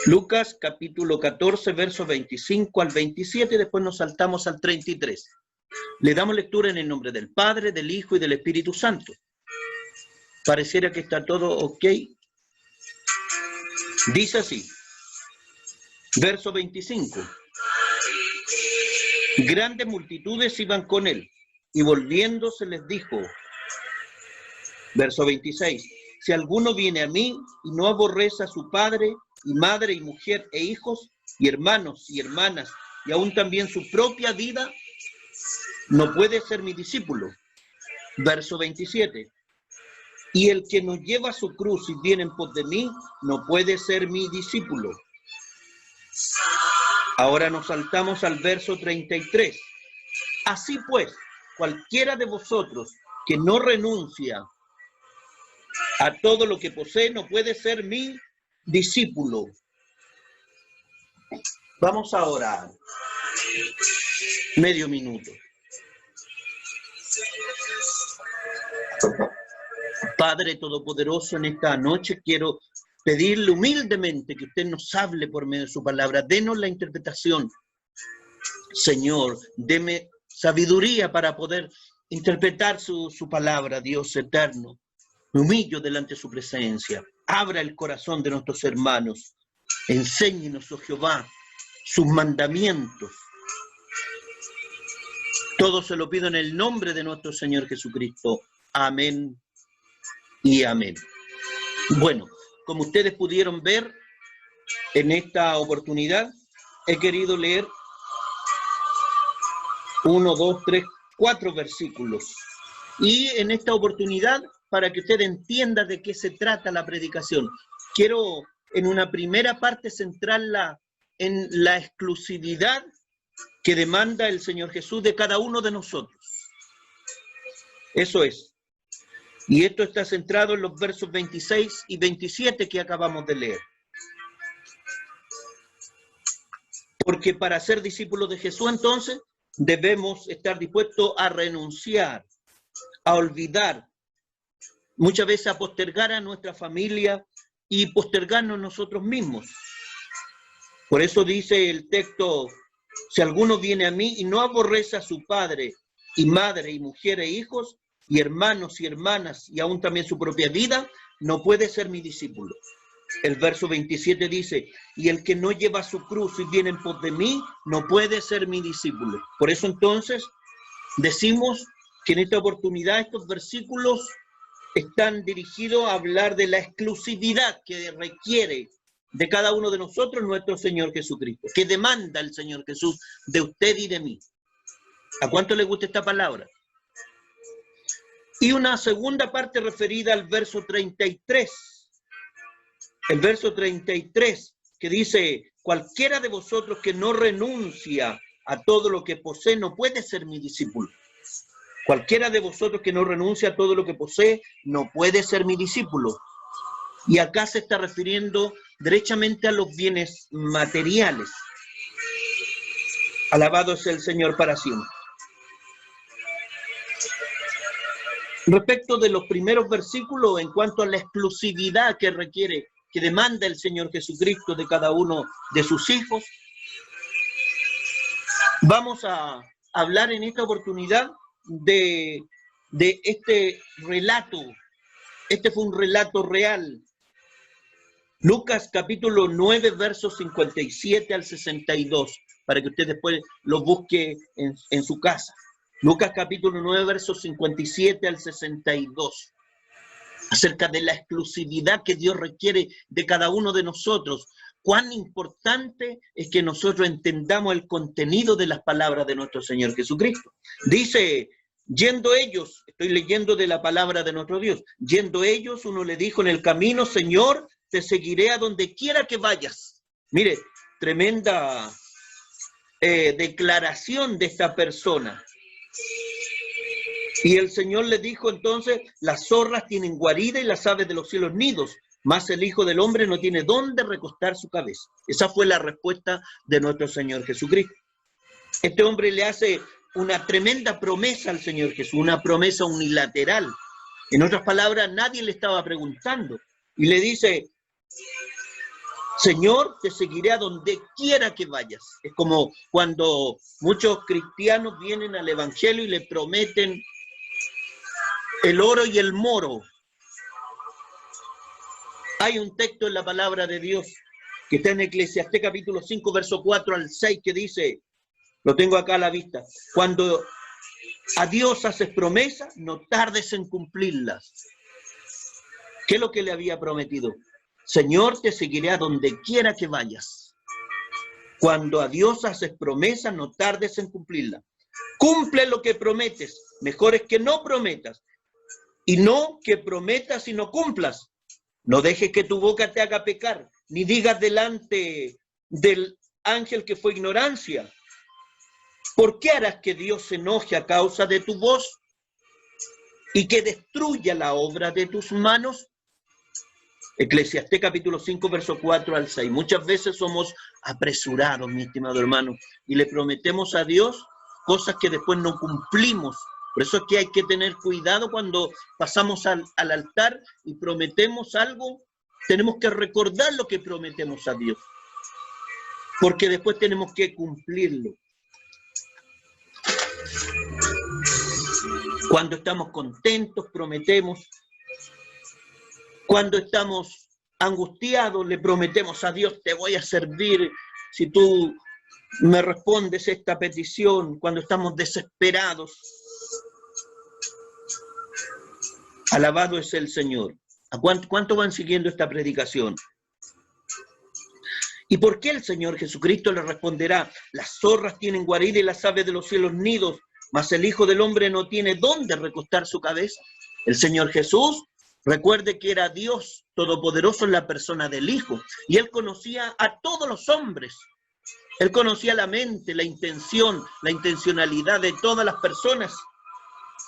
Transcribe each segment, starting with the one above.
Lucas capítulo 14, versos 25 al 27, después nos saltamos al 33. Le damos lectura en el nombre del Padre, del Hijo y del Espíritu Santo. Pareciera que está todo ok. Dice así, verso 25. Grandes multitudes iban con él, y volviéndose les dijo, verso 26, si alguno viene a mí y no aborrece a su padre y madre y mujer e hijos y hermanos y hermanas y aún también su propia vida, no puede ser mi discípulo. Verso 27, y el que no lleva su cruz y viene en pos de mí, no puede ser mi discípulo. Ahora nos saltamos al verso 33. Así pues, cualquiera de vosotros que no renuncia a todo lo que posee, no puede ser mi discípulo. Vamos a orar. Medio minuto. Padre Todopoderoso, en esta noche quiero pedirle humildemente que usted nos hable por medio de su palabra. Denos la interpretación. Señor, deme sabiduría para poder interpretar su palabra, Dios eterno. Me humillo delante de su presencia. Abra el corazón de nuestros hermanos. Enséñenos, oh Jehová, sus mandamientos. Todo se lo pido en el nombre de nuestro Señor Jesucristo. Amén y amén. Bueno, como ustedes pudieron ver, en esta oportunidad he querido leer 1, 2, 3, 4 versículos. Y en esta oportunidad, para que usted entienda de qué se trata la predicación, quiero en una primera parte centrarla en la exclusividad que demanda el Señor Jesús de cada uno de nosotros. Eso es. Y esto está centrado en los versos 26 y 27 que acabamos de leer. Porque para ser discípulos de Jesús, entonces, debemos estar dispuestos a renunciar, a olvidar, muchas veces a postergar a nuestra familia y postergarnos nosotros mismos. Por eso dice el texto, si alguno viene a mí y no aborrece a su padre y madre y mujer e hijos y hermanos y hermanas y aún también su propia vida, no puede ser mi discípulo. El verso 27 dice, y el que no lleva su cruz y viene en pos de mí, no puede ser mi discípulo. Por eso entonces decimos que en esta oportunidad estos versículos están dirigidos a hablar de la exclusividad que requiere de cada uno de nosotros nuestro Señor Jesucristo, que demanda el Señor Jesús de usted y de mí. ¿A cuánto le gusta esta palabra? Y una segunda parte referida al verso 33. El verso 33, que dice, cualquiera de vosotros que no renuncia a todo lo que posee, no puede ser mi discípulo. Cualquiera de vosotros que no renuncia a todo lo que posee, no puede ser mi discípulo. Y acá se está refiriendo derechamente a los bienes materiales. Alabado es el Señor para siempre. Respecto de los primeros versículos, en cuanto a la exclusividad que requiere, que demanda el Señor Jesucristo de cada uno de sus hijos, vamos a hablar en esta oportunidad de este relato. Este fue un relato real. Lucas capítulo 9, versos 57 al 62, para que usted después lo busque en su casa. Lucas capítulo 9, versos 57 al 62. Acerca de la exclusividad que Dios requiere de cada uno de nosotros. Cuán importante es que nosotros entendamos el contenido de las palabras de nuestro Señor Jesucristo. Dice, yendo ellos, estoy leyendo de la palabra de nuestro Dios, yendo ellos, uno le dijo en el camino, Señor, te seguiré a donde quiera que vayas. Mire, tremenda declaración de esta persona. Y el Señor le dijo entonces, las zorras tienen guarida y las aves de los cielos nidos, mas el Hijo del Hombre no tiene dónde recostar su cabeza. Esa fue la respuesta de nuestro Señor Jesucristo. Este hombre le hace una tremenda promesa al Señor Jesús, una promesa unilateral. En otras palabras, nadie le estaba preguntando. Y le dice, Señor, te seguiré a donde quiera que vayas. Es como cuando muchos cristianos vienen al Evangelio y le prometen el oro y el moro. Hay un texto en la palabra de Dios que está en Eclesiastés capítulo 5, verso 4 al 6, que dice, lo tengo acá a la vista, cuando a Dios haces promesas, no tardes en cumplirlas. ¿Qué es lo que le había prometido? Señor, te seguiré a donde quiera que vayas. Cuando a Dios haces promesas, no tardes en cumplirla. Cumple lo que prometes. Mejor es que no prometas. Y no que prometas y no cumplas. No dejes que tu boca te haga pecar, ni digas delante del ángel que fue ignorancia. ¿Por qué harás que Dios se enoje a causa de tu voz y que destruya la obra de tus manos? Eclesiastés capítulo 5, verso 4 al 6. Muchas veces somos apresurados, mi estimado hermano, y le prometemos a Dios cosas que después no cumplimos. Por eso es que hay que tener cuidado cuando pasamos al altar y prometemos algo. Tenemos que recordar lo que prometemos a Dios, porque después tenemos que cumplirlo. Cuando estamos contentos, prometemos. Cuando estamos angustiados, le prometemos a Dios, te voy a servir si tú me respondes esta petición. Cuando estamos desesperados, alabado es el Señor. ¿A cuánto van siguiendo esta predicación? ¿Y por qué el Señor Jesucristo le responderá? Las zorras tienen guarida y las aves de los cielos nidos, mas el Hijo del Hombre no tiene dónde recostar su cabeza. El Señor Jesús, recuerde que era Dios todopoderoso en la persona del Hijo, y Él conocía a todos los hombres. Él conocía la mente, la intención, la intencionalidad de todas las personas.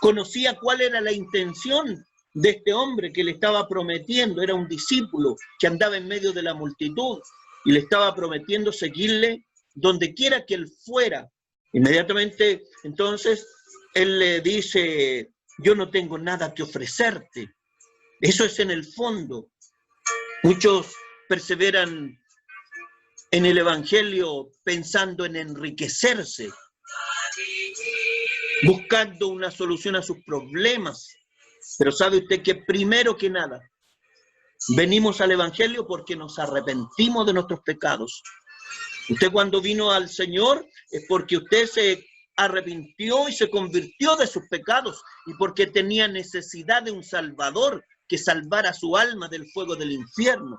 Conocía cuál era la intención de este hombre que le estaba prometiendo. Era un discípulo que andaba en medio de la multitud y le estaba prometiendo seguirle donde quiera que él fuera. Inmediatamente, entonces, él le dice, yo no tengo nada que ofrecerte. Eso es en el fondo. Muchos perseveran en el Evangelio pensando en enriquecerse, buscando una solución a sus problemas. Pero sabe usted que primero que nada, venimos al Evangelio porque nos arrepentimos de nuestros pecados. Usted cuando vino al Señor es porque usted se arrepintió y se convirtió de sus pecados y porque tenía necesidad de un Salvador que salvara su alma del fuego del infierno.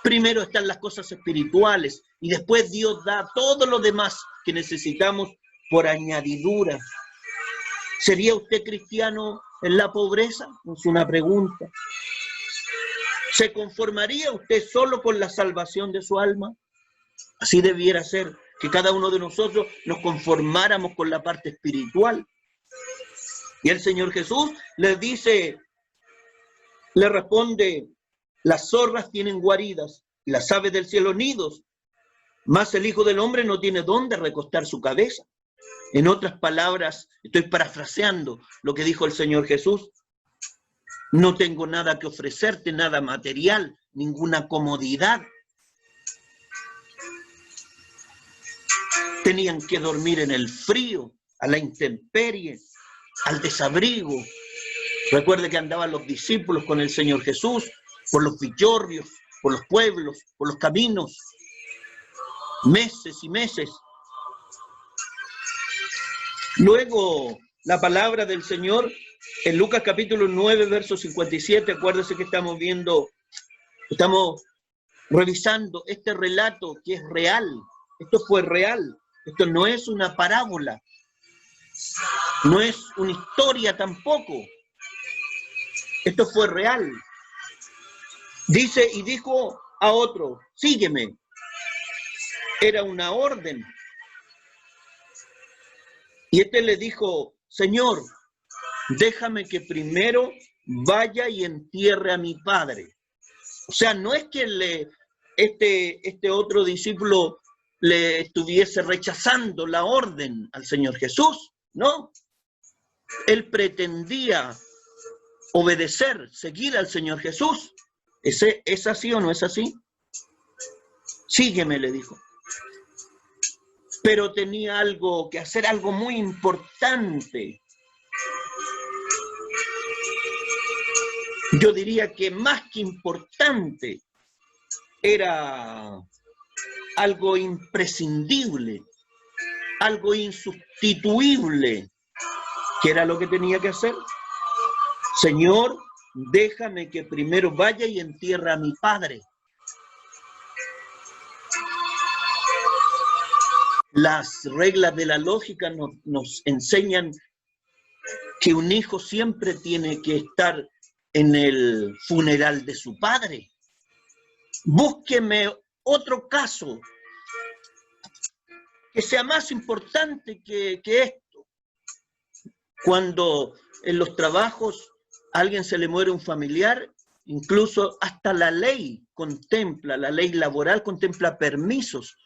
Primero están las cosas espirituales y después Dios da todo lo demás que necesitamos por añadidura. ¿Sería usted cristiano en la pobreza? Es una pregunta. ¿Se conformaría usted solo con la salvación de su alma? Así debiera ser, que cada uno de nosotros nos conformáramos con la parte espiritual. Y el Señor Jesús le dice, le responde, las zorras tienen guaridas, y las aves del cielo nidos, mas el Hijo del Hombre no tiene dónde recostar su cabeza. En otras palabras, estoy parafraseando lo que dijo el Señor Jesús. No tengo nada que ofrecerte, nada material, ninguna comodidad. Tenían que dormir en el frío, a la intemperie, al desabrigo. Recuerde que andaban los discípulos con el Señor Jesús por los villorrios, por los pueblos, por los caminos, meses y meses. Luego, la palabra del Señor en Lucas capítulo 9, verso 57, acuérdese que estamos revisando este relato que es real. Esto fue real. Esto no es una parábola. No es una historia tampoco. Esto fue real. Dice, y dijo a otro, sígueme. Era una orden. Y este le dijo, Señor, déjame que primero vaya y entierre a mi padre. O sea, no es que este otro discípulo le estuviese rechazando la orden al Señor Jesús, no. Él pretendía obedecer, seguir al Señor Jesús. ¿Es así o no es así? Sígueme, le dijo. Pero tenía algo que hacer, algo muy importante. Yo diría que más que importante, era algo imprescindible, algo insustituible. ¿Qué era lo que tenía que hacer? Señor, déjame que primero vaya y entierre a mi padre. Las reglas de la lógica nos enseñan que un hijo siempre tiene que estar en el funeral de su padre. Búsqueme otro caso que sea más importante que esto. Cuando en los trabajos a alguien se le muere un familiar, incluso hasta la ley contempla, la ley laboral contempla permisos.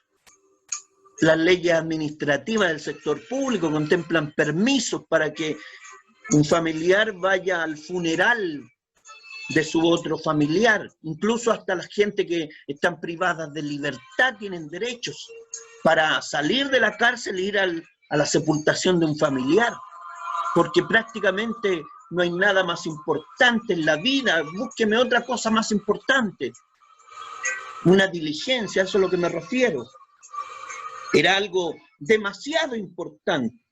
Las leyes administrativas del sector público contemplan permisos para que un familiar vaya al funeral de su otro familiar. Incluso hasta la gente que están privadas de libertad tienen derechos para salir de la cárcel e ir a la sepultación de un familiar. Porque prácticamente no hay nada más importante en la vida. Búsqueme otra cosa más importante. Una diligencia, a eso es a lo que me refiero. Era algo demasiado importante.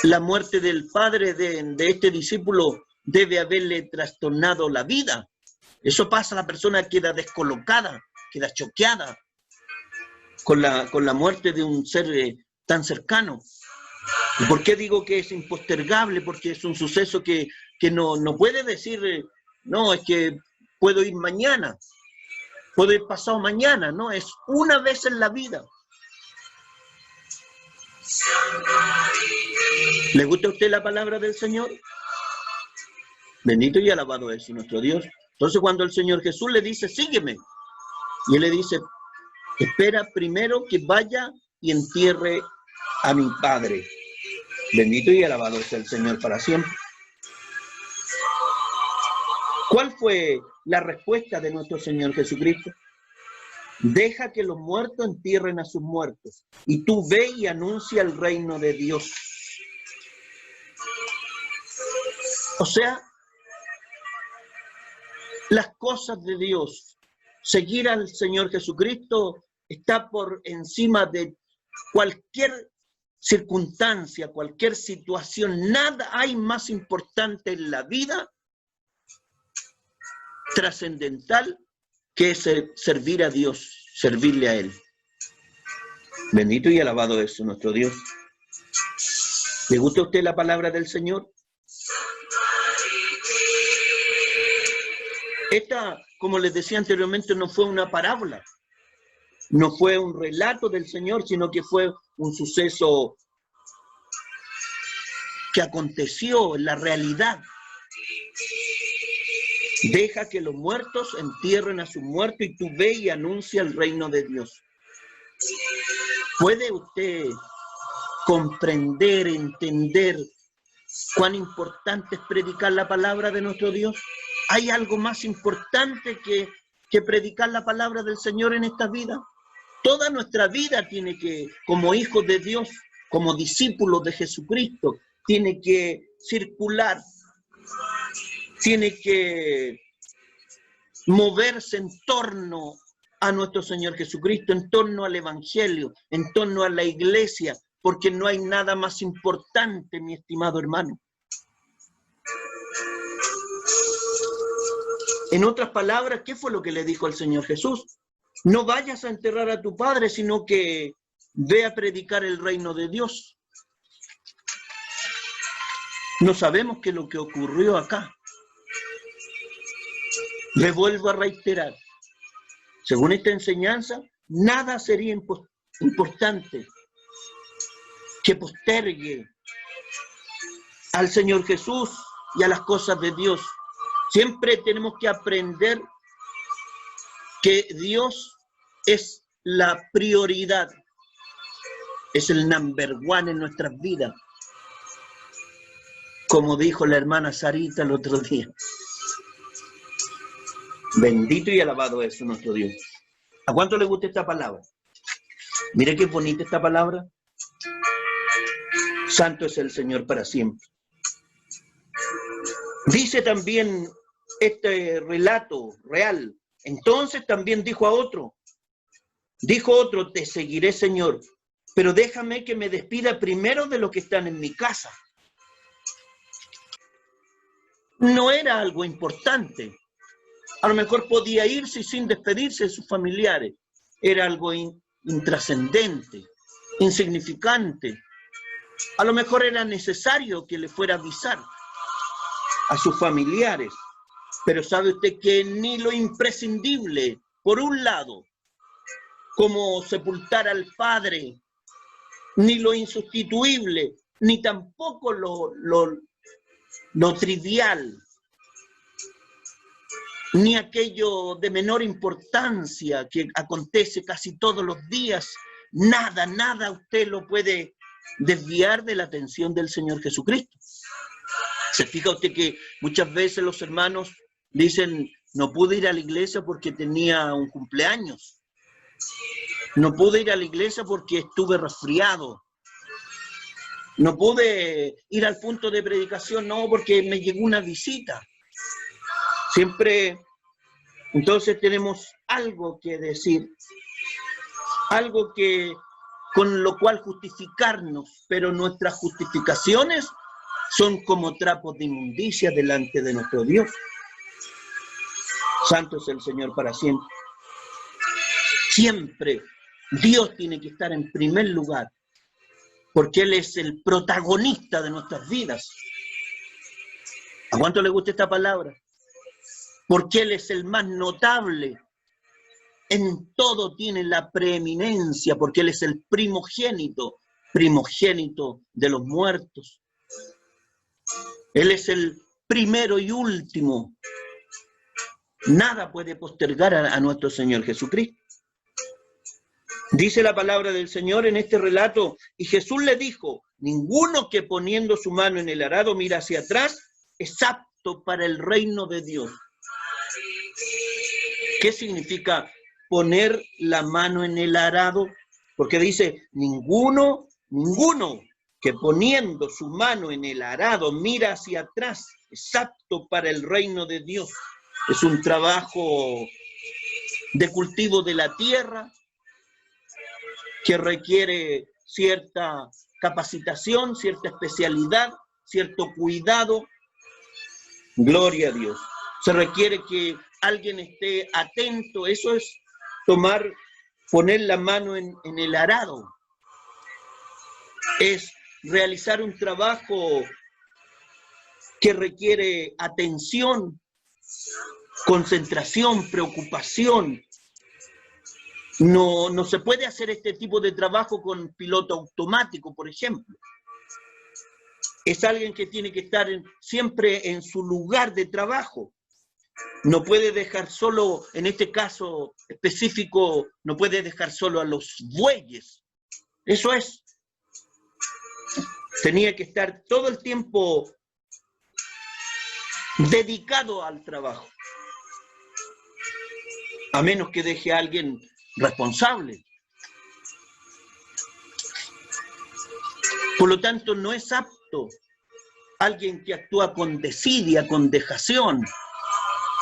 La muerte del padre de este discípulo debe haberle trastornado la vida. Eso pasa, la persona queda descolocada, queda choqueada con la muerte de un ser tan cercano. ¿Y por qué digo que es impostergable? Porque es un suceso que no puede decir, no, es que puedo ir mañana, puedo ir pasado mañana, no, es una vez en la vida. ¿Le gusta a usted la palabra del Señor? Bendito y alabado es nuestro Dios. Entonces cuando el Señor Jesús le dice, sígueme, y él le dice, espera primero que vaya y entierre a mi padre. Bendito y alabado es el Señor para siempre. ¿Cuál fue la respuesta de nuestro Señor Jesucristo? Deja que los muertos entierren a sus muertos, y tú ve y anuncia el reino de Dios. O sea, las cosas de Dios, seguir al Señor Jesucristo está por encima de cualquier circunstancia, cualquier situación. Nada hay más importante en la vida trascendental que es servir a Dios, servirle a Él. Bendito y alabado es nuestro Dios. ¿Le gusta a usted la palabra del Señor? Esta, como les decía anteriormente, no fue una parábola, no fue un relato del Señor, sino que fue un suceso que aconteció en la realidad. Deja que los muertos entierren a sus muertos y tú ve y anuncia el reino de Dios. ¿Puede usted comprender, entender cuán importante es predicar la palabra de nuestro Dios? ¿Hay algo más importante que predicar la palabra del Señor en esta vida? Toda nuestra vida tiene que, como hijos de Dios, como discípulos de Jesucristo, tiene que circular, tiene que moverse en torno a nuestro Señor Jesucristo, en torno al Evangelio, en torno a la iglesia, porque no hay nada más importante, mi estimado hermano. En otras palabras, ¿qué fue lo que le dijo el Señor Jesús? No vayas a enterrar a tu padre, sino que ve a predicar el reino de Dios. No sabemos qué es lo que ocurrió acá. Le vuelvo a reiterar, según esta enseñanza, nada sería importante que postergue al Señor Jesús y a las cosas de Dios. Siempre tenemos que aprender que Dios es la prioridad, es el number one en nuestras vidas, como dijo la hermana Sarita el otro día. Bendito y alabado es nuestro Dios. ¿A cuánto le gusta esta palabra? Mire qué bonita esta palabra. Santo es el Señor para siempre. Dice también este relato real. Entonces también dijo otro, te seguiré, Señor, pero déjame que me despida primero de los que están en mi casa. No era algo importante. A lo mejor podía irse sin despedirse de sus familiares. Era algo intrascendente, insignificante. A lo mejor era necesario que le fuera a avisar a sus familiares. Pero sabe usted que ni lo imprescindible, por un lado, como sepultar al Padre, ni lo insustituible, ni tampoco lo trivial, ni aquello de menor importancia que acontece casi todos los días, nada usted lo puede desviar de la atención del Señor Jesucristo. ¿Se fija usted que muchas veces los hermanos dicen, no pude ir a la iglesia porque tenía un cumpleaños? No pude ir a la iglesia porque estuve resfriado. No pude ir al punto de predicación, no, porque me llegó una visita. Siempre, entonces tenemos algo que decir, algo que con lo cual justificarnos, pero nuestras justificaciones son como trapos de inmundicia delante de nuestro Dios. Santo es el Señor para siempre. Siempre Dios tiene que estar en primer lugar, porque Él es el protagonista de nuestras vidas. ¿A cuánto le gusta esta palabra? Porque Él es el más notable. En todo tiene la preeminencia, porque Él es el primogénito de los muertos. Él es el primero y último. Nada puede postergar a nuestro Señor Jesucristo. Dice la palabra del Señor en este relato, y Jesús le dijo, ninguno que poniendo su mano en el arado mira hacia atrás es apto para el reino de Dios. ¿Qué significa poner la mano en el arado? Porque dice, ninguno que poniendo su mano en el arado mira hacia atrás es apto para el reino de Dios. Es un trabajo de cultivo de la tierra que requiere cierta capacitación, cierta especialidad, cierto cuidado. Gloria a Dios. Se requiere que alguien esté atento. Eso es poner la mano en el arado. Es realizar un trabajo que requiere atención, concentración, preocupación. No se puede hacer este tipo de trabajo con piloto automático, por ejemplo. Es alguien que tiene que estar siempre en su lugar de trabajo. No puede dejar solo, en este caso específico, no puede dejar solo a los bueyes. Eso es. Tenía que estar todo el tiempo dedicado al trabajo. A menos que deje a alguien responsable. Por lo tanto, no es apto alguien que actúa con desidia, con dejación.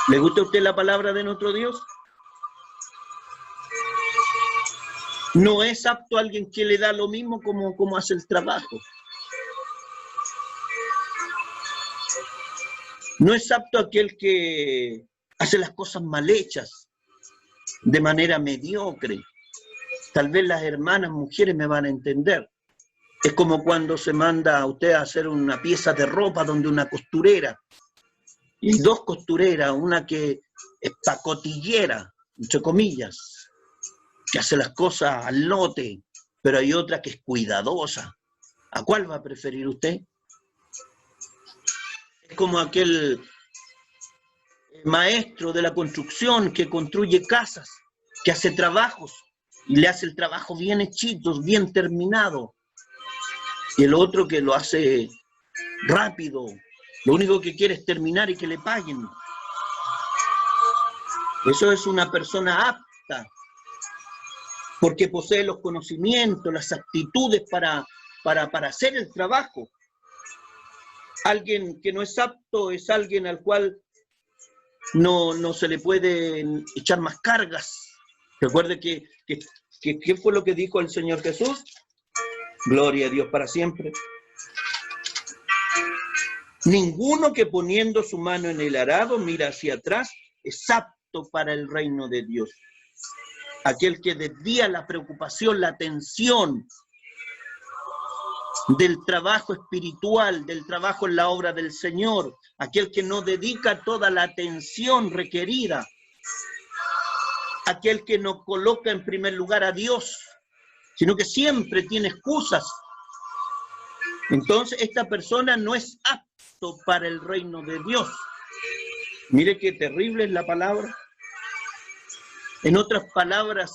¿Le gusta a usted la palabra de nuestro Dios? No es apto alguien que le da lo mismo como hace el trabajo. No es apto aquel que hace las cosas mal hechas, de manera mediocre. Tal vez las hermanas mujeres me van a entender. Es como cuando se manda a usted a hacer una pieza de ropa donde una costurera, y dos costureras, una que es pacotillera, entre comillas, que hace las cosas al lote, pero hay otra que es cuidadosa. ¿A cuál va a preferir usted? Es como aquel maestro de la construcción que construye casas, que hace trabajos, y le hace el trabajo bien hechito, bien terminado. Y el otro que lo hace rápido, lo único que quiere es terminar y que le paguen. Eso es una persona apta porque posee los conocimientos, las aptitudes para hacer el trabajo. Alguien que no es apto es alguien al cual no se le puede echar más cargas. Recuerde que ¿qué fue lo que dijo el Señor Jesús? Gloria a Dios para siempre. Ninguno que poniendo su mano en el arado mira hacia atrás es apto para el reino de Dios. Aquel que desvía la preocupación, la atención del trabajo espiritual, del trabajo en la obra del Señor, aquel que no dedica toda la atención requerida, aquel que no coloca en primer lugar a Dios, sino que siempre tiene excusas. Entonces esta persona no es apto para el reino de Dios. Mire qué terrible es la palabra. En otras palabras,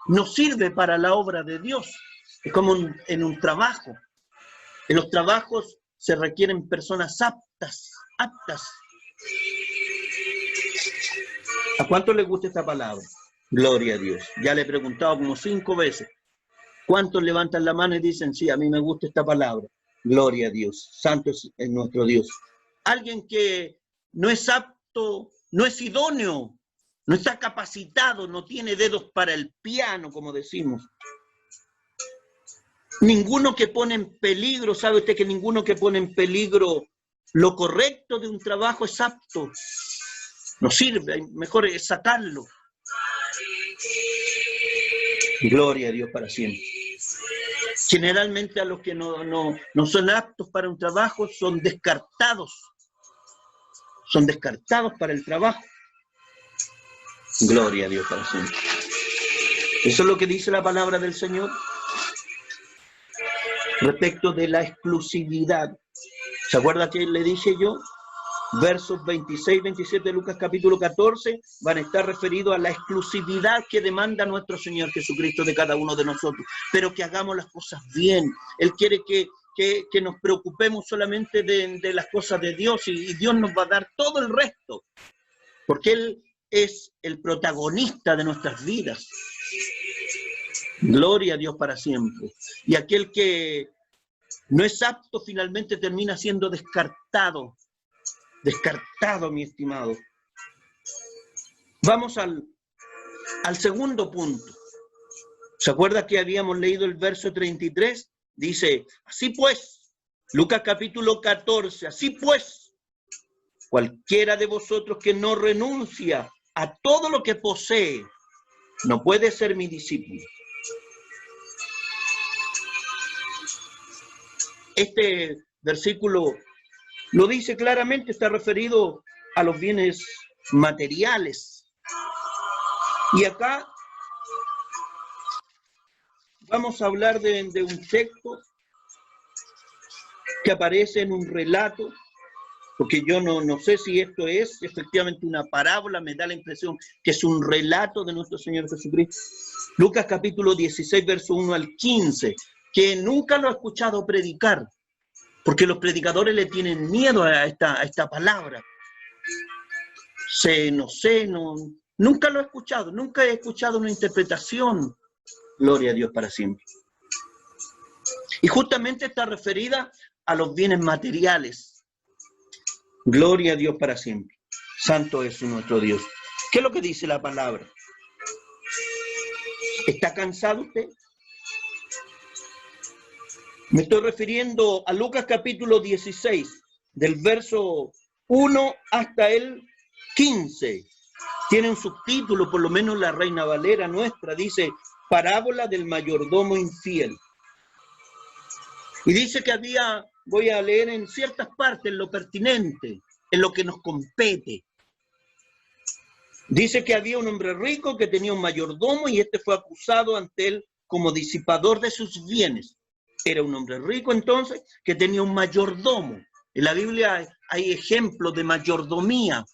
no sirve para la obra de Dios. Es como en un trabajo. En los trabajos se requieren personas aptas. ¿A cuánto le gusta esta palabra? Gloria a Dios. Ya le he preguntado como 5 veces. ¿Cuántos levantan la mano y dicen, sí, a mí me gusta esta palabra? Gloria a Dios. Santo es nuestro Dios. Alguien que no es apto, no es idóneo, no está capacitado, no tiene dedos para el piano, como decimos. Ninguno que pone en peligro, ¿sabe usted que ninguno que pone en peligro lo correcto de un trabajo es apto? No sirve, mejor es sacarlo. Gloria a Dios para siempre. Generalmente a los que no son aptos para un trabajo son descartados. Son descartados para el trabajo. Gloria a Dios para siempre. Eso es lo que dice la palabra del Señor respecto de la exclusividad. ¿Se acuerda que le dije yo? Versos 26, 27 de Lucas capítulo 14 van a estar referidos a la exclusividad que demanda nuestro Señor Jesucristo de cada uno de nosotros, pero que hagamos las cosas bien. Él quiere que nos preocupemos solamente de las cosas de Dios y Dios nos va a dar todo el resto, porque Él es el protagonista de nuestras vidas. Gloria a Dios para siempre. Y aquel que no es apto finalmente termina siendo descartado. Descartado, mi estimado. Vamos al segundo punto. ¿Se acuerda que habíamos leído el verso 33? Dice, así pues, Lucas capítulo 14, así pues, cualquiera de vosotros que no renuncia a todo lo que posee, no puede ser mi discípulo. Este versículo lo dice claramente, está referido a los bienes materiales. Y acá vamos a hablar de un texto que aparece en un relato, porque yo no sé si esto es efectivamente una parábola, me da la impresión que es un relato de nuestro Señor Jesucristo. Lucas capítulo 16, verso 1 al 15, que nunca lo he escuchado predicar, porque los predicadores le tienen miedo a esta palabra. Nunca lo he escuchado, nunca he escuchado una interpretación. Gloria a Dios para siempre. Y justamente está referida a los bienes materiales. Gloria a Dios para siempre. Santo es nuestro Dios. ¿Qué es lo que dice la palabra? ¿Está cansado usted? Me estoy refiriendo a Lucas capítulo 16, del verso 1 hasta el 15. Tiene un subtítulo, por lo menos la Reina Valera nuestra, dice, parábola del mayordomo infiel. Y dice que voy a leer en ciertas partes lo pertinente, en lo que nos compete. Dice que había un hombre rico que tenía un mayordomo y este fue acusado ante él como disipador de sus bienes. Era un hombre rico entonces que tenía un mayordomo. En la Biblia hay ejemplos de mayordomía.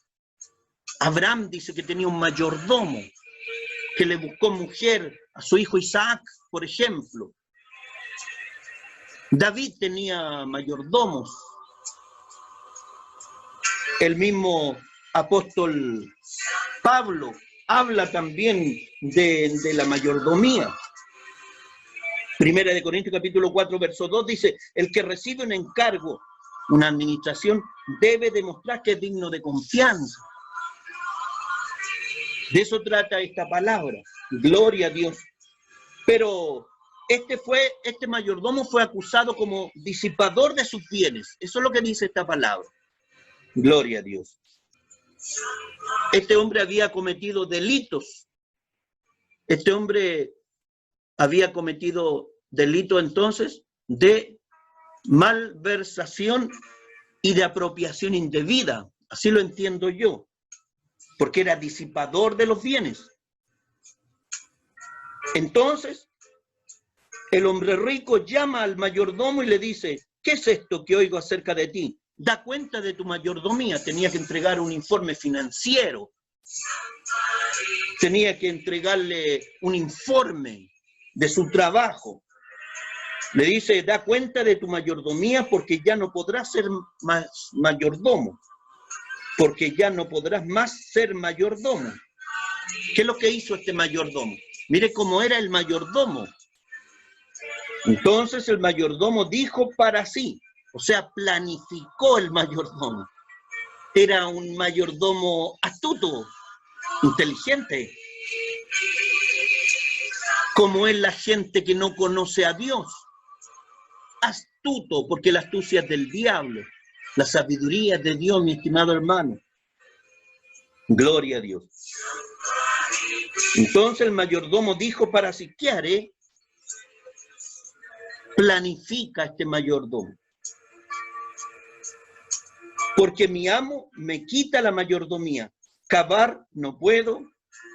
Abraham dice que tenía un mayordomo que le buscó mujer a su hijo Isaac, por ejemplo. David tenía mayordomos. El mismo apóstol Pablo habla también de la mayordomía. Primera de Corintios capítulo 4, verso 2 dice, el que recibe un encargo, una administración, debe demostrar que es digno de confianza. De eso trata esta palabra. Gloria a Dios. Pero este mayordomo fue acusado como disipador de sus bienes. Eso es lo que dice esta palabra. Gloria a Dios. Este hombre había cometido delitos. Este hombre había cometido delito entonces de malversación y de apropiación indebida. Así lo entiendo yo. Porque era disipador de los bienes. Entonces, el hombre rico llama al mayordomo y le dice, ¿qué es esto que oigo acerca de ti? Da cuenta de tu mayordomía. Tenía que entregar un informe financiero. Tenía que entregarle un informe de su trabajo. Le dice, da cuenta de tu mayordomía porque ya no podrás ser más mayordomo. Porque ya no podrás más ser mayordomo. ¿Qué es lo que hizo este mayordomo? Mire cómo era el mayordomo. Entonces el mayordomo dijo para sí, o sea, planificó el mayordomo. Era un mayordomo astuto, inteligente. Como es la gente que no conoce a Dios. Astuto, porque la astucia es del diablo. La sabiduría es de Dios, mi estimado hermano. Gloria a Dios. Entonces el mayordomo dijo para sí, ¿qué haré? Planifica este mayordomo. Porque mi amo me quita la mayordomía. Cavar no puedo.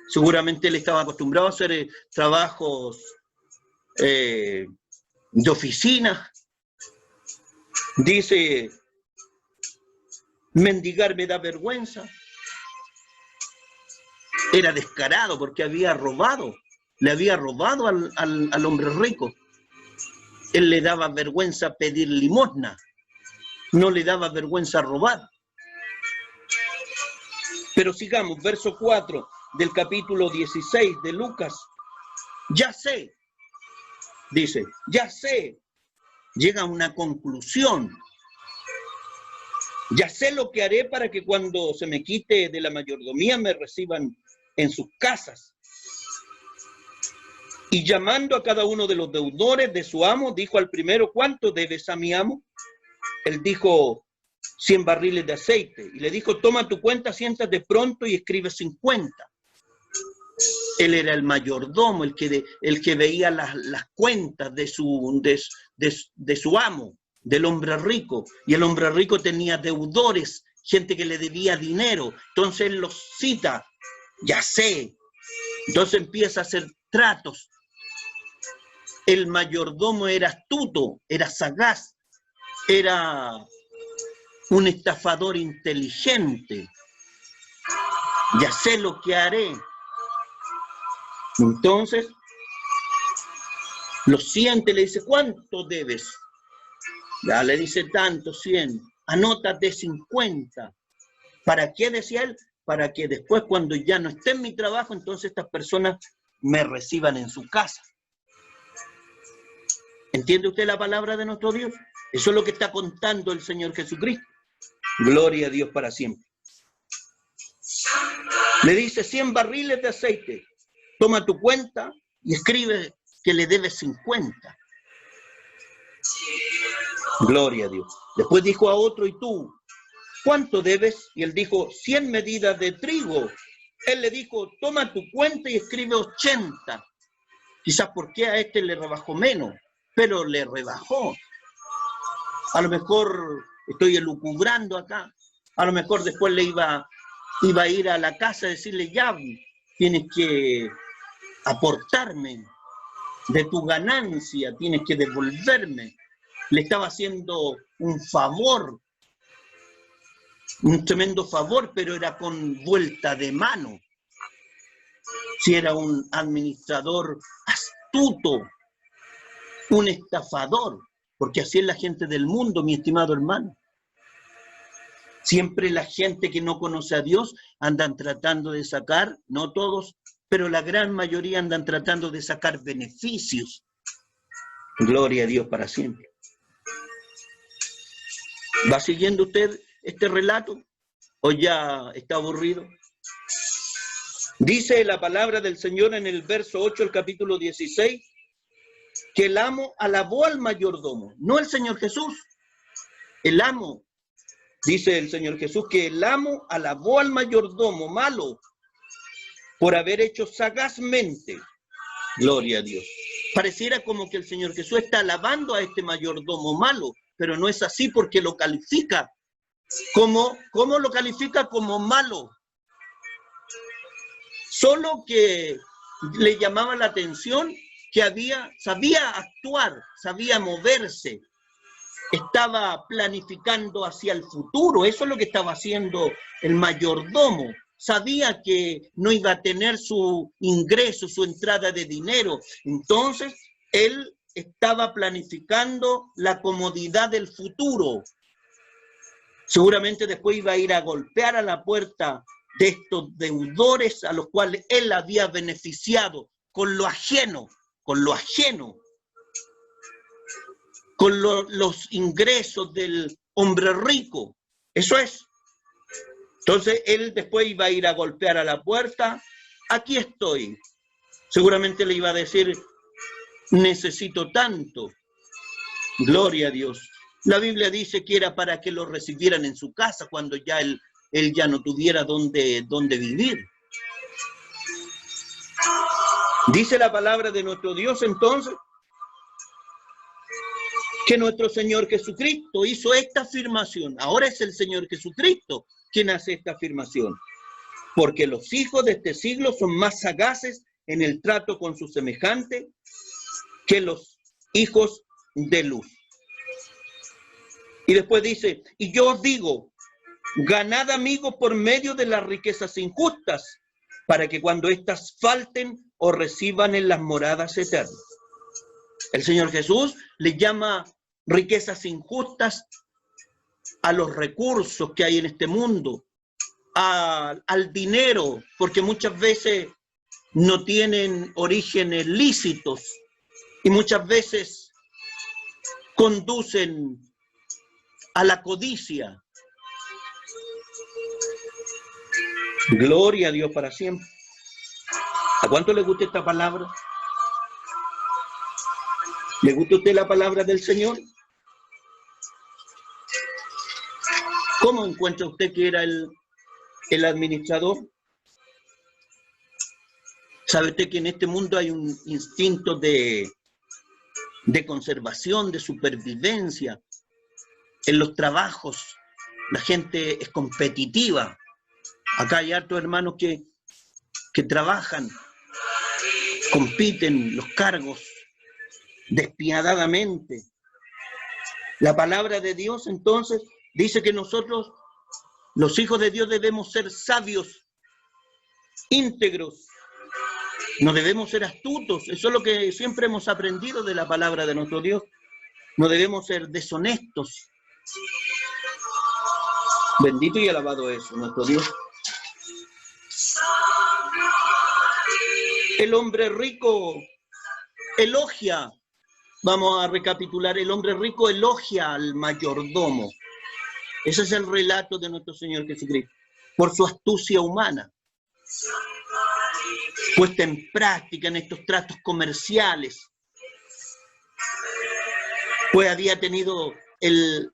Seguramente él estaba acostumbrado a hacer trabajos de oficina. Dice, mendigar me da vergüenza. Era descarado porque había robado. Le había robado al hombre rico. Él le daba vergüenza pedir limosna. No le daba vergüenza robar. Pero sigamos, verso 4 del capítulo 16 de Lucas. Ya sé, dice, ya sé. Llega a una conclusión. Ya sé lo que haré para que cuando se me quite de la mayordomía me reciban en sus casas. Y llamando a cada uno de los deudores de su amo, dijo al primero, ¿cuánto debes a mi amo? Él dijo, 100 barriles de aceite. Y le dijo, toma tu cuenta, siéntate pronto y escribe 50. Él era el mayordomo, el que veía las cuentas de su amo, del hombre rico. Y el hombre rico tenía deudores, gente que le debía dinero. Entonces él los cita, ya sé. Entonces empieza a hacer tratos. El mayordomo era astuto, era sagaz, era un estafador inteligente. Ya sé lo que haré. Entonces, lo siente, le dice, ¿cuánto debes? Ya le dice tanto, 100. Anótate 50. ¿Para qué? Decía él. Para que después, cuando ya no esté en mi trabajo, entonces estas personas me reciban en su casa. ¿Entiende usted la palabra de nuestro Dios? Eso es lo que está contando el Señor Jesucristo. Gloria a Dios para siempre. Le dice 100 barriles de aceite. Toma tu cuenta y escribe que le debes 50. Gloria a Dios. Después dijo a otro, ¿y tú? ¿Cuánto debes? Y él dijo, 100 medidas de trigo. Él le dijo, toma tu cuenta y escribe 80. Quizás porque a este le rebajó menos, pero le rebajó. A lo mejor estoy elucubrando acá. A lo mejor después le iba a ir a la casa a decirle, ya, tienes que aportarme de tu ganancia, tienes que devolverme. Le estaba haciendo un favor, un tremendo favor, pero era con vuelta de mano. Si era un administrador astuto, un estafador, porque así es la gente del mundo, mi estimado hermano. Siempre la gente que no conoce a Dios andan tratando de sacar, no todos, pero la gran mayoría andan tratando de sacar beneficios. Gloria a Dios para siempre. ¿Va siguiendo usted este relato o ya está aburrido? Dice la palabra del Señor en el verso 8 del capítulo 16, que el amo alabó al mayordomo, no el Señor Jesús. El amo, dice el Señor Jesús, que el amo alabó al mayordomo malo por haber hecho sagazmente. Gloria a Dios. Pareciera como que el Señor Jesús está alabando a este mayordomo malo, pero no es así porque lo califica. ¿Cómo lo califica? Como malo. Solo que le llamaba la atención que sabía actuar, sabía moverse, estaba planificando hacia el futuro. Eso es lo que estaba haciendo el mayordomo. Sabía que no iba a tener su ingreso, su entrada de dinero. Entonces, él estaba planificando la comodidad del futuro. Seguramente después iba a ir a golpear a la puerta de estos deudores a los cuales él había beneficiado con lo ajeno, con los ingresos del hombre rico. Eso es. Entonces él después iba a ir a golpear a la puerta. Aquí estoy. Seguramente le iba a decir, necesito tanto. Gloria a Dios. La Biblia dice que era para que lo recibieran en su casa cuando ya él ya no tuviera dónde vivir. Dice la palabra de nuestro Dios entonces que nuestro Señor Jesucristo hizo esta afirmación. Ahora es el Señor Jesucristo quien hace esta afirmación. Porque los hijos de este siglo son más sagaces en el trato con su semejante que los hijos de luz. Y después dice, y yo os digo, ganad amigos por medio de las riquezas injustas, para que cuando éstas falten, os reciban en las moradas eternas. El Señor Jesús le llama riquezas injustas a los recursos que hay en este mundo, al dinero, porque muchas veces no tienen orígenes lícitos y muchas veces conducen a la codicia. Gloria a Dios para siempre. ¿A cuánto le gusta esta palabra? ¿Le gusta a usted la palabra del Señor? ¿Cómo encuentra usted que era el administrador? ¿Sabe usted que en este mundo hay un instinto de conservación, de supervivencia? En los trabajos la gente es competitiva. Acá hay hartos hermanos que trabajan, compiten los cargos despiadadamente. La palabra de Dios entonces dice que nosotros, los hijos de Dios, debemos ser sabios, íntegros, no debemos ser astutos. Eso es lo que siempre hemos aprendido de la palabra de nuestro Dios. No debemos ser deshonestos. Bendito y alabado es nuestro Dios. El hombre rico elogia, vamos a recapitular, el hombre rico elogia al mayordomo. Ese es el relato de nuestro Señor Jesucristo, por su astucia humana, puesta en práctica en estos tratos comerciales, pues había tenido el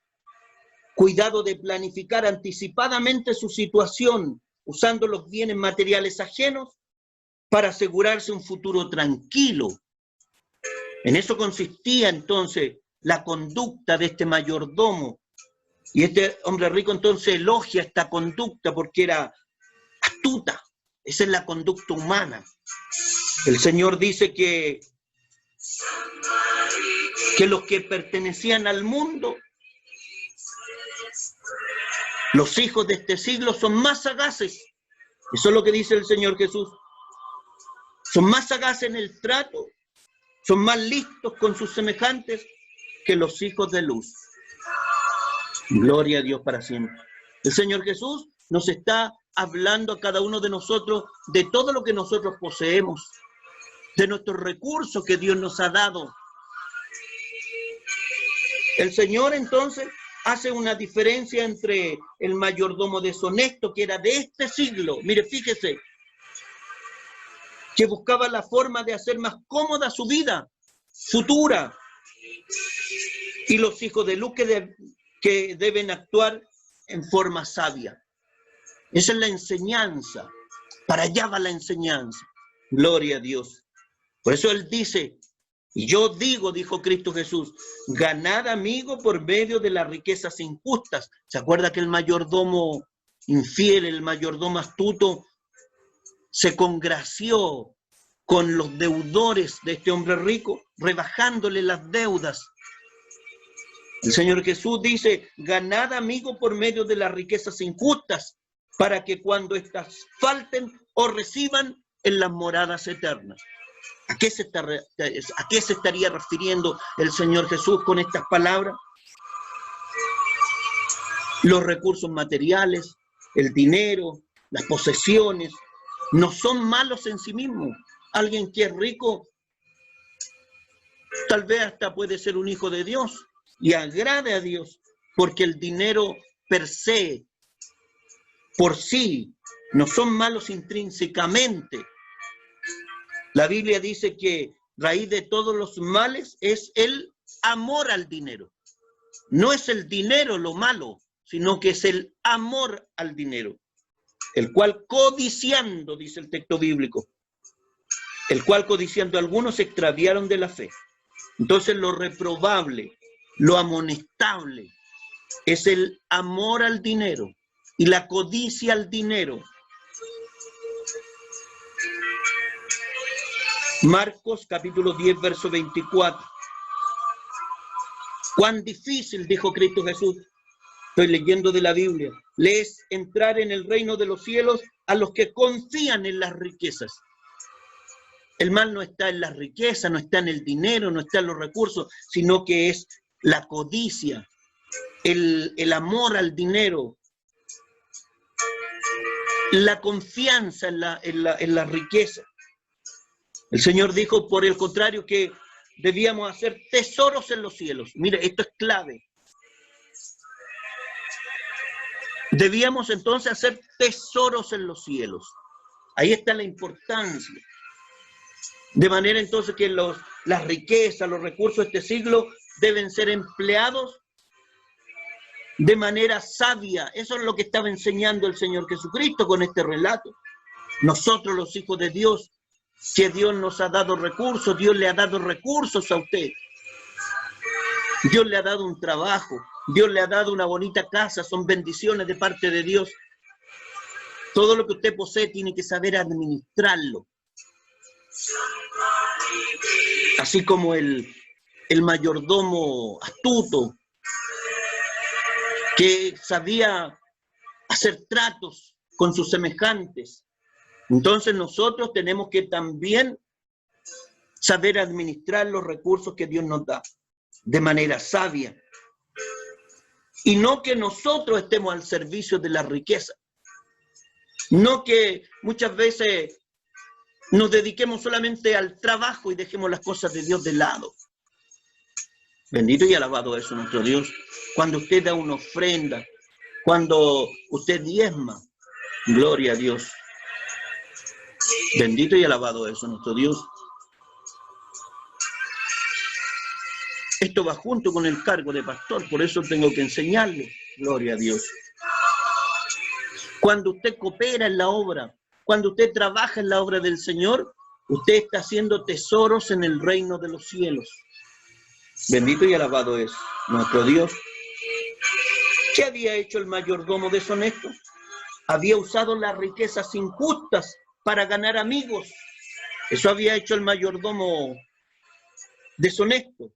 cuidado de planificar anticipadamente su situación, usando los bienes materiales ajenos para asegurarse un futuro tranquilo. En eso consistía entonces la conducta de este mayordomo. Y este hombre rico entonces elogia esta conducta porque era astuta. Esa es la conducta humana. El Señor dice que los que pertenecían al mundo, los hijos de este siglo, son más sagaces. Eso es lo que dice el Señor Jesús. Son más sagaces en el trato, son más listos con sus semejantes que los hijos de luz. Gloria a Dios para siempre. El Señor Jesús nos está hablando a cada uno de nosotros de todo lo que nosotros poseemos, de nuestros recursos que Dios nos ha dado. El Señor entonces hace una diferencia entre el mayordomo deshonesto, que era de este siglo, mire, fíjese, que buscaba la forma de hacer más cómoda su vida futura, y los hijos de luz que deben actuar en forma sabia. Esa es la enseñanza, para allá va la enseñanza. Gloria a Dios. Por eso Él dice, y yo digo, dijo Cristo Jesús, ganad amigos por medio de las riquezas injustas. ¿Se acuerda que el mayordomo infiel, el mayordomo astuto, se congració con los deudores de este hombre rico, rebajándole las deudas? El Señor Jesús dice, ganad amigos por medio de las riquezas injustas, para que cuando éstas falten, os reciban en las moradas eternas. ¿A qué se estaría refiriendo el Señor Jesús con estas palabras? Los recursos materiales, el dinero, las posesiones, no son malos en sí mismos. Alguien que es rico, tal vez hasta puede ser un hijo de Dios y agrade a Dios, porque el dinero per se, por sí, no son malos intrínsecamente. La Biblia dice que raíz de todos los males es el amor al dinero. No es el dinero lo malo, sino que es el amor al dinero, el cual codiciando, dice el texto bíblico, el cual codiciando algunos se extraviaron de la fe. Entonces lo reprobable, lo amonestable, es el amor al dinero y la codicia al dinero. Marcos capítulo 10, verso 24. Cuán difícil, dijo Cristo Jesús, estoy leyendo de la Biblia, le es entrar en el reino de los cielos a los que confían en las riquezas. El mal no está en las riquezas, no está en el dinero, no está en los recursos, sino que es la codicia, el amor al dinero, la confianza en la riqueza. El Señor dijo, por el contrario, que debíamos hacer tesoros en los cielos. Mire, esto es clave. Debíamos entonces hacer tesoros en los cielos. Ahí está la importancia. De manera entonces que las riquezas, los recursos de este siglo deben ser empleados de manera sabia. Eso es lo que estaba enseñando el Señor Jesucristo con este relato. Nosotros, los hijos de Dios, que Dios nos ha dado recursos, Dios le ha dado recursos a usted. Dios le ha dado un trabajo, Dios le ha dado una bonita casa, son bendiciones de parte de Dios. Todo lo que usted posee tiene que saber administrarlo. Así como el mayordomo astuto, que sabía hacer tratos con sus semejantes. Entonces nosotros tenemos que también saber administrar los recursos que Dios nos da de manera sabia. Y no que nosotros estemos al servicio de la riqueza. No que muchas veces nos dediquemos solamente al trabajo y dejemos las cosas de Dios de lado. Bendito y alabado es nuestro Dios. Cuando usted da una ofrenda, cuando usted diezma, gloria a Dios. Bendito y alabado es nuestro Dios. Esto va junto con el cargo de pastor, por eso tengo que enseñarle. Gloria a Dios. Cuando usted coopera en la obra, cuando usted trabaja en la obra del Señor, usted está haciendo tesoros en el reino de los cielos. Bendito y alabado es nuestro Dios. ¿Qué había hecho el mayordomo deshonesto? Había usado las riquezas injustas para ganar amigos. Eso había hecho el mayordomo deshonesto.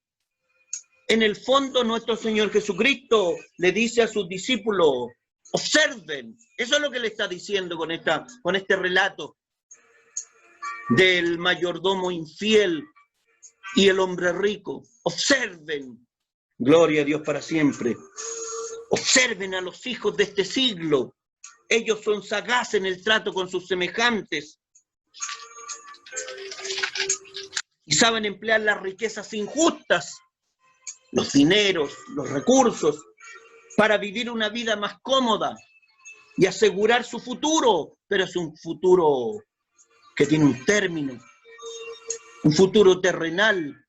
En el fondo, nuestro Señor Jesucristo le dice a sus discípulos, observen. Eso es lo que le está diciendo con este relato del mayordomo infiel y el hombre rico. Observen. Gloria a Dios para siempre. Observen a los hijos de este siglo. Ellos son sagaces en el trato con sus semejantes. Y saben emplear las riquezas injustas los dineros, los recursos, para vivir una vida más cómoda y asegurar su futuro, pero es un futuro que tiene un término, un futuro terrenal,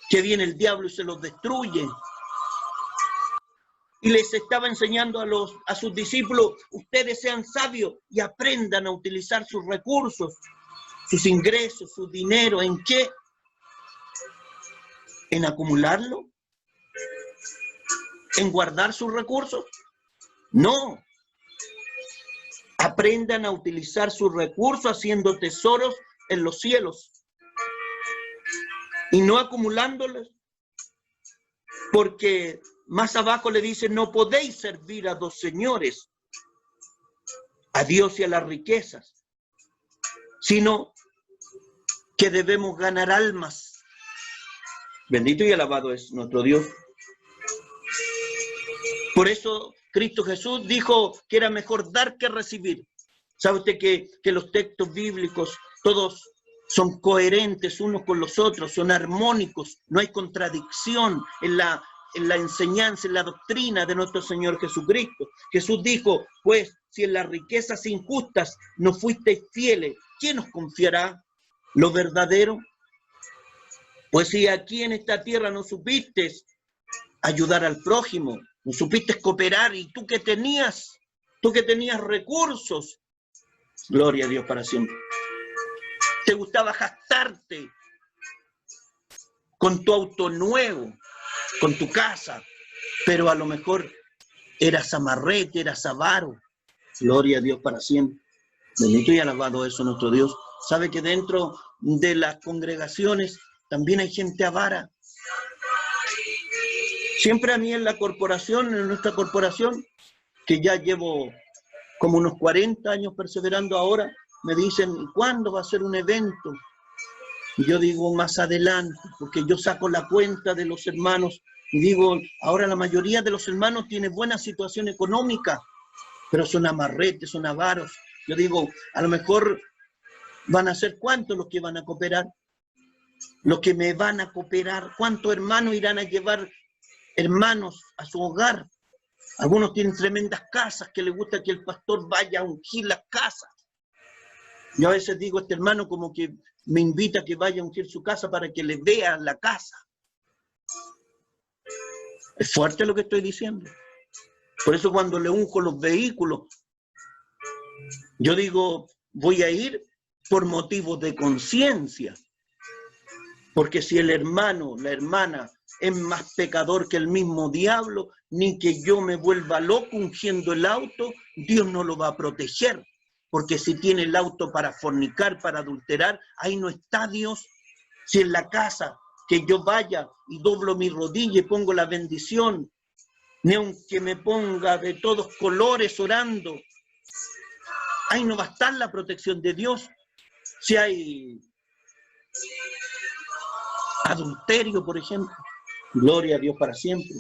que viene el diablo y se los destruye. Y les estaba enseñando a sus discípulos, ustedes sean sabios y aprendan a utilizar sus recursos, sus ingresos, su dinero. ¿En qué? ¿En acumularlo? ¿En guardar sus recursos? No. Aprendan a utilizar sus recursos haciendo tesoros en los cielos y no acumulándolos, porque más abajo le dice, no podéis servir a dos señores, a Dios y a las riquezas, sino que debemos ganar almas. Bendito y alabado es nuestro Dios. Por eso Cristo Jesús dijo que era mejor dar que recibir. ¿Sabe usted que los textos bíblicos todos son coherentes unos con los otros, son armónicos, no hay contradicción en la enseñanza, en la doctrina de nuestro Señor Jesucristo? Jesús dijo, pues, si en las riquezas injustas no fuisteis fieles, ¿quién os confiará lo verdadero? Pues si aquí en esta tierra no supiste ayudar al prójimo, no supiste cooperar, y tú que tenías recursos, gloria a Dios para siempre. Te gustaba jactarte con tu auto nuevo, con tu casa, pero a lo mejor eras amarrete, eras avaro. Gloria a Dios para siempre. Bendito y alabado es nuestro Dios. ¿Sabe que dentro de las congregaciones también hay gente avara? Siempre a mí en la corporación, en nuestra corporación, que ya llevo como unos 40 años perseverando ahora, me dicen, ¿cuándo va a ser un evento? Y yo digo, más adelante, porque yo saco la cuenta de los hermanos y digo, ahora la mayoría de los hermanos tiene buena situación económica, pero son amarretes, son avaros. Yo digo, a lo mejor van a ser ¿cuántos los que van a cooperar? Los que me van a cooperar, ¿cuántos hermanos irán a llevar hermanos a su hogar? Algunos tienen tremendas casas que les gusta que el pastor vaya a ungir las casas. Yo a veces digo, este hermano como que me invita a que vaya a ungir su casa para que le vea la casa. Es fuerte lo que estoy diciendo. Por eso cuando le unjo los vehículos, yo digo, voy a ir por motivos de conciencia. Porque si el hermano, la hermana, es más pecador que el mismo diablo, ni que yo me vuelva loco ungiendo el auto, Dios no lo va a proteger. Porque si tiene el auto para fornicar, para adulterar, ahí no está Dios. Si en la casa que yo vaya y doblo mi rodilla y pongo la bendición, ni aunque me ponga de todos colores orando, ahí no va a estar la protección de Dios. Si hay adulterio, por ejemplo, gloria a Dios para siempre.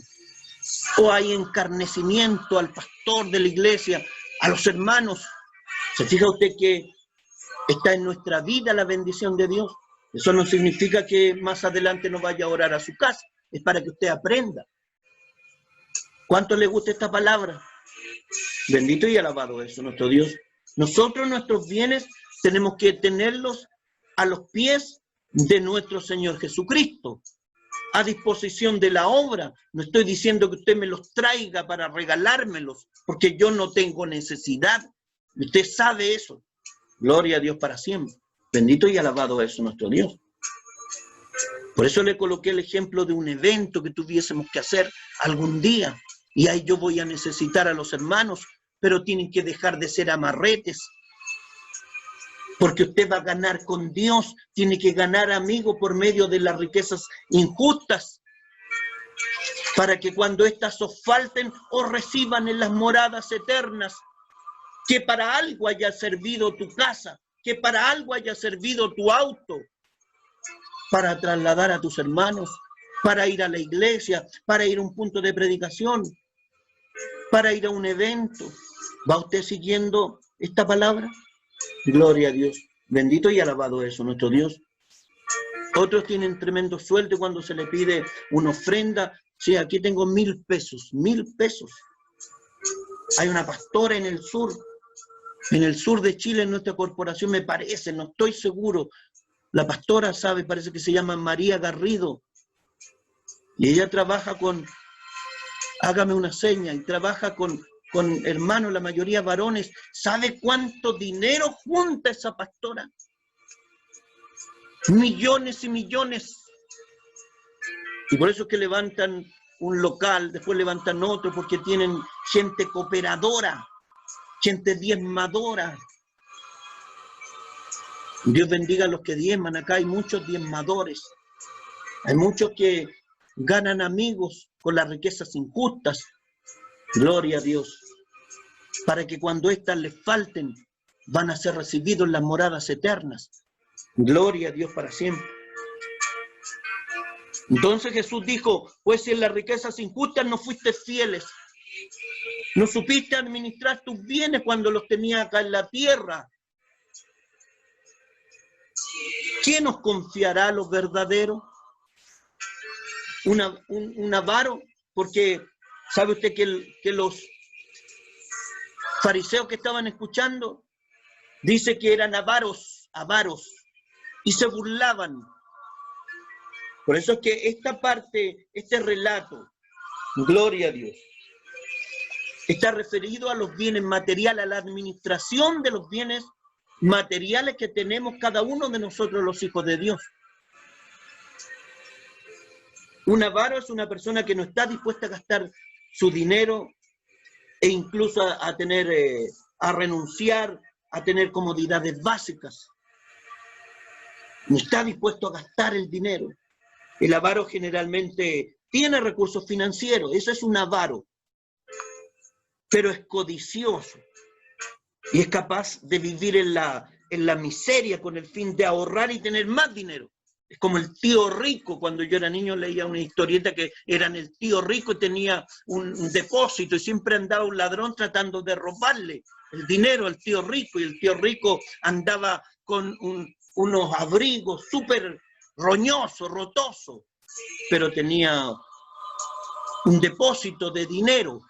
O hay encarnecimiento al pastor de la iglesia, a los hermanos. ¿Se fija usted que está en nuestra vida la bendición de Dios? Eso no significa que más adelante no vaya a orar a su casa. Es para que usted aprenda. ¿Cuánto le gusta esta palabra? Bendito y alabado es nuestro Dios. Nosotros nuestros bienes tenemos que tenerlos a los pies de nuestro Señor Jesucristo, a disposición de la obra. No estoy diciendo que usted me los traiga para regalármelos, porque yo no tengo necesidad. Usted sabe eso. Gloria a Dios para siempre. Bendito y alabado es nuestro Dios. Por eso le coloqué el ejemplo de un evento que tuviésemos que hacer algún día. Y ahí yo voy a necesitar a los hermanos, pero tienen que dejar de ser amarretes. Porque usted va a ganar con Dios, tiene que ganar, amigo, por medio de las riquezas injustas, para que cuando éstas os falten, os reciban en las moradas eternas. Que para algo haya servido tu casa, que para algo haya servido tu auto, para trasladar a tus hermanos, para ir a la iglesia, para ir a un punto de predicación, para ir a un evento. ¿Va usted siguiendo esta palabra? Gloria a Dios. Bendito y alabado es nuestro Dios. Otros tienen tremendo sueldo cuando se le pide una ofrenda. Sí, aquí tengo 1.000 pesos, 1.000 pesos. Hay una pastora en el sur de Chile, en nuestra corporación, me parece, no estoy seguro. La pastora sabe, parece que se llama María Garrido. Y ella trabaja con, hágame una seña, y trabaja con hermanos, la mayoría varones. ¿Sabe cuánto dinero junta esa pastora? Millones y millones. Y por eso es que levantan un local, después levantan otro, porque tienen gente cooperadora, gente diezmadora. Dios bendiga a los que diezman. Acá hay muchos diezmadores. Hay muchos que ganan amigos con las riquezas injustas. Gloria a Dios. Para que cuando éstas les falten, van a ser recibidos en las moradas eternas. Gloria a Dios para siempre. Entonces Jesús dijo, pues si en las riquezas injustas no fuiste fieles, no supiste administrar tus bienes cuando los tenías acá en la tierra, ¿quién nos confiará lo verdadero? ¿Un avaro? Porque ¿sabe usted que los fariseos que estaban escuchando, dice que eran avaros, y se burlaban? Por eso es que esta parte, este relato, gloria a Dios, está referido a los bienes materiales, a la administración de los bienes materiales que tenemos cada uno de nosotros, los hijos de Dios. Un avaro es una persona que no está dispuesta a gastar su dinero e incluso a renunciar a tener comodidades básicas. No está dispuesto a gastar el dinero. El avaro generalmente tiene recursos financieros, eso es un avaro, pero es codicioso y es capaz de vivir en la miseria con el fin de ahorrar y tener más dinero. Es como el tío rico. Cuando yo era niño leía una historieta que eran el tío rico y tenía un depósito y siempre andaba un ladrón tratando de robarle el dinero al tío rico, y el tío rico andaba con unos abrigos súper roñoso, rotoso, pero tenía un depósito de dinero.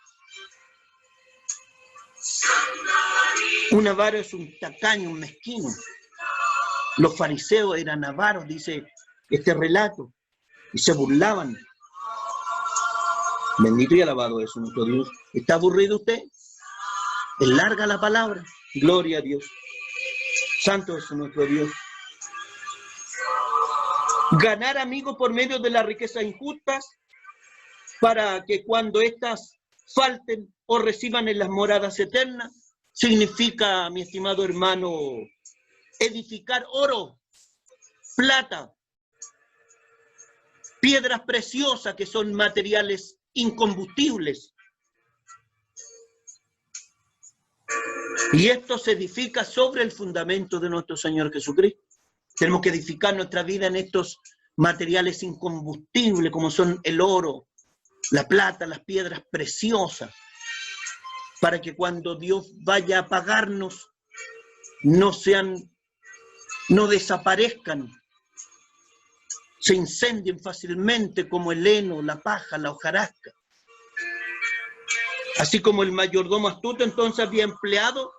Un avaro es un tacaño, un mezquino. Los fariseos eran avaros, dice este relato, y se burlaban. Bendito y alabado es nuestro Dios. ¿Está aburrido usted? Es larga la palabra. Gloria a Dios. Santo es nuestro Dios. Ganar amigos por medio de las riquezas injustas, para que cuando éstas falten o reciban en las moradas eternas, significa, mi estimado hermano, edificar oro, plata, piedras preciosas que son materiales incombustibles. Y esto se edifica sobre el fundamento de nuestro Señor Jesucristo. Tenemos que edificar nuestra vida en estos materiales incombustibles como son el oro, la plata, las piedras preciosas, para que cuando Dios vaya a pagarnos no desaparezcan, se incendien fácilmente como el heno, la paja, la hojarasca. Así como el mayordomo astuto entonces había empleado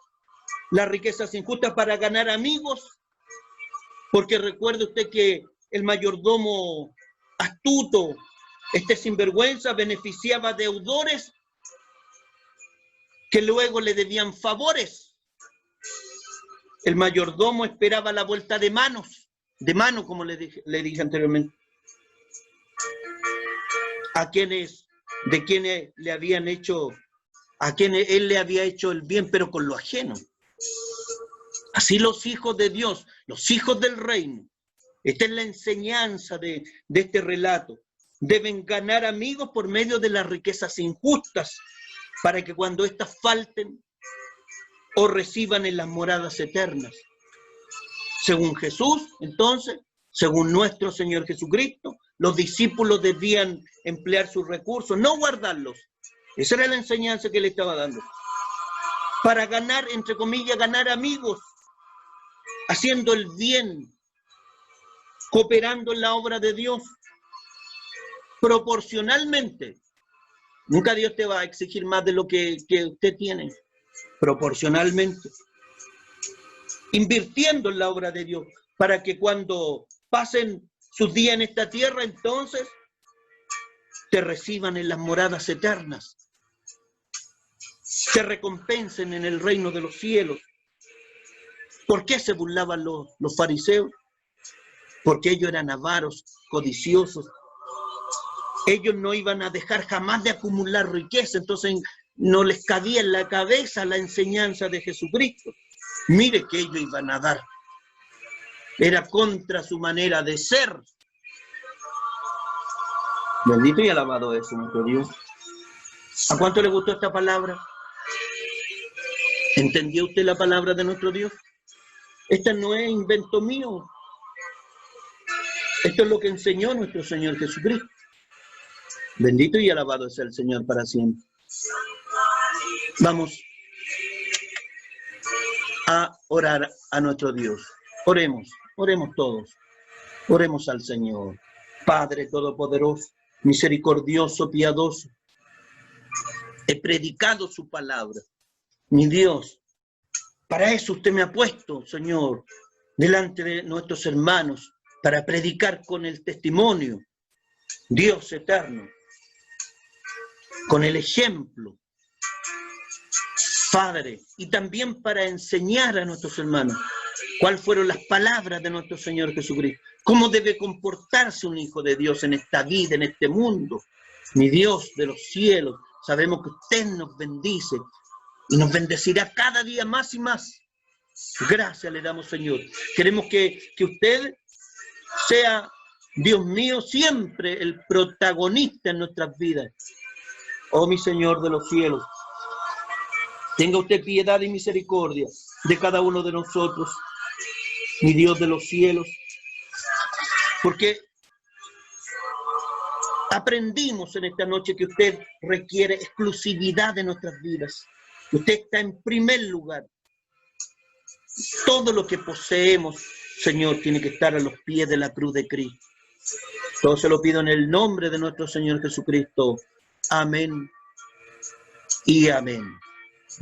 las riquezas injustas para ganar amigos, porque recuerde usted que el mayordomo astuto, este sinvergüenza, beneficiaba deudores que luego le debían favores. El mayordomo esperaba la vuelta de mano, como le dije anteriormente, a quienes le habían hecho, a quienes él le había hecho el bien, pero con lo ajeno. Así los hijos de Dios, los hijos del reino, esta es la enseñanza de este relato, deben ganar amigos por medio de las riquezas injustas, para que cuando éstas falten o reciban en las moradas eternas. Según Jesús, entonces, según nuestro Señor Jesucristo, los discípulos debían emplear sus recursos, no guardarlos. Esa era la enseñanza que le estaba dando. Para ganar, entre comillas, ganar amigos, haciendo el bien, cooperando en la obra de Dios, proporcionalmente. Nunca Dios te va a exigir más de lo que usted tiene, proporcionalmente. Invirtiendo en la obra de Dios, para que cuando pasen sus días en esta tierra, entonces te reciban en las moradas eternas, te recompensen en el reino de los cielos. ¿Por qué se burlaban los fariseos? Porque ellos eran avaros, codiciosos. Ellos no iban a dejar jamás de acumular riqueza, entonces no les cabía en la cabeza la enseñanza de Jesucristo. Mire que ellos iban a dar. Era contra su manera de ser. Bendito y alabado es nuestro Dios. ¿A cuánto le gustó esta palabra? ¿Entendió usted la palabra de nuestro Dios? Esta no es invento mío. Esto es lo que enseñó nuestro Señor Jesucristo. Bendito y alabado es el Señor para siempre. Vamos a orar a nuestro Dios. Oremos todos. Oremos al Señor. Padre Todopoderoso, misericordioso, piadoso. He predicado su palabra. Mi Dios, para eso usted me ha puesto, Señor, delante de nuestros hermanos, para predicar con el testimonio, Dios eterno, con el ejemplo, Padre, y también para enseñar a nuestros hermanos cuáles fueron las palabras de nuestro Señor Jesucristo, cómo debe comportarse un hijo de Dios en esta vida, en este mundo. Mi Dios de los cielos, sabemos que usted nos bendice y nos bendecirá cada día más y más. Gracias le damos, Señor. Queremos que usted sea, Dios mío, siempre el protagonista en nuestras vidas. Oh, mi Señor de los cielos, tenga usted piedad y misericordia de cada uno de nosotros, mi Dios de los cielos, porque aprendimos en esta noche que usted requiere exclusividad de nuestras vidas. Usted está en primer lugar. Todo lo que poseemos, Señor, tiene que estar a los pies de la cruz de Cristo. Todo se lo pido en el nombre de nuestro Señor Jesucristo. Amén y amén.